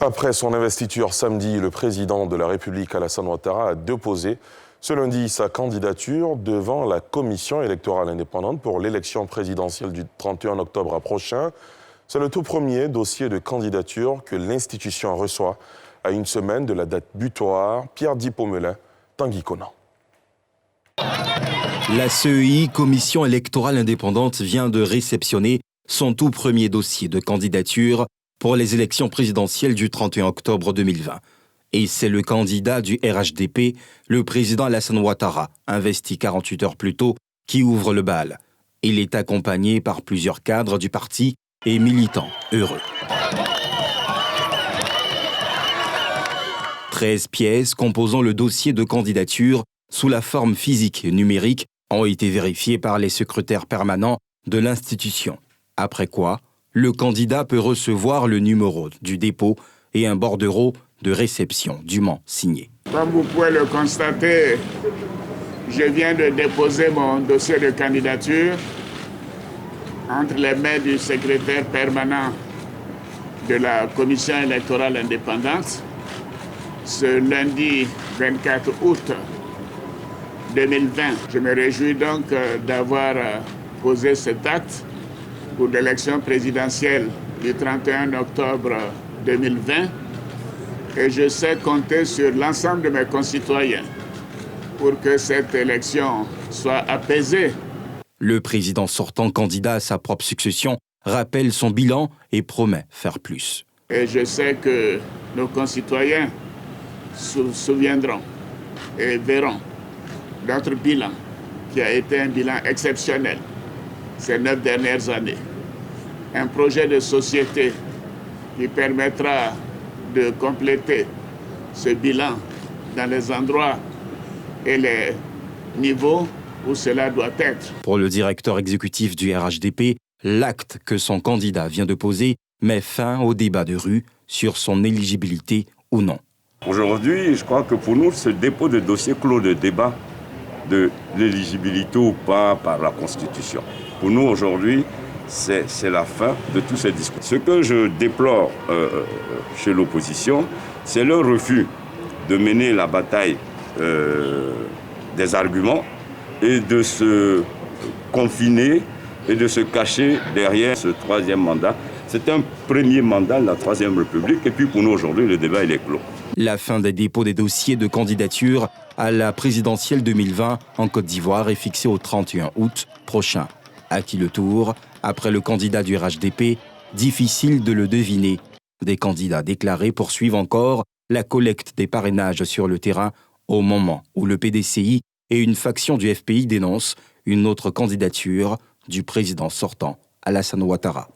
Après son investiture samedi, le président de la République, Alassane Ouattara, a déposé ce lundi sa candidature devant la commission électorale indépendante pour l'élection présidentielle du 31 octobre prochain. C'est le tout premier dossier de candidature que l'institution reçoit à une semaine de la date butoir. Pierre-Di Pomelin, Tanguy Conan. La CEI, Commission électorale indépendante, vient de réceptionner son tout premier dossier de candidature pour les élections présidentielles du 31 octobre 2020. Et c'est le candidat du RHDP, le président Alassane Ouattara, investi 48 heures plus tôt, qui ouvre le bal. Il est accompagné par plusieurs cadres du parti et militants heureux. 13 pièces composant le dossier de candidature sous la forme physique et numérique ont été vérifiées par les secrétaires permanents de l'institution. Après quoi, le candidat peut recevoir le numéro du dépôt et un bordereau de réception dûment signé. Comme vous pouvez le constater, je viens de déposer mon dossier de candidature entre les mains du secrétaire permanent de la Commission électorale indépendante ce lundi 24 août 2020. Je me réjouis donc d'avoir posé cet acte pour l'élection présidentielle du 31 octobre 2020 et je sais compter sur l'ensemble de mes concitoyens pour que cette élection soit apaisée. Le président sortant candidat à sa propre succession rappelle son bilan et promet faire plus. Et je sais que nos concitoyens se souviendront et verront notre bilan qui a été un bilan exceptionnel ces 9 dernières années. Un projet de société qui permettra de compléter ce bilan dans les endroits et les niveaux où cela doit être. Pour le directeur exécutif du RHDP, l'acte que son candidat vient de poser met fin au débat de rue sur son éligibilité ou non. Aujourd'hui, je crois que pour nous, ce dépôt de dossier clôt de débat de l'éligibilité ou pas par la Constitution. Pour nous, aujourd'hui, c'est la fin de tous ces discours. Ce que je déplore chez l'opposition, c'est leur refus de mener la bataille des arguments et de se confiner et de se cacher derrière ce troisième mandat. C'est un premier mandat de la Troisième République et puis pour nous, aujourd'hui, le débat il est clos. La fin des dépôts des dossiers de candidature à la présidentielle 2020 en Côte d'Ivoire est fixée au 31 août prochain. À qui le tour? Après le candidat du RHDP, difficile de le deviner. Des candidats déclarés poursuivent encore la collecte des parrainages sur le terrain au moment où le PDCI et une faction du FPI dénoncent une autre candidature du président sortant, Alassane Ouattara.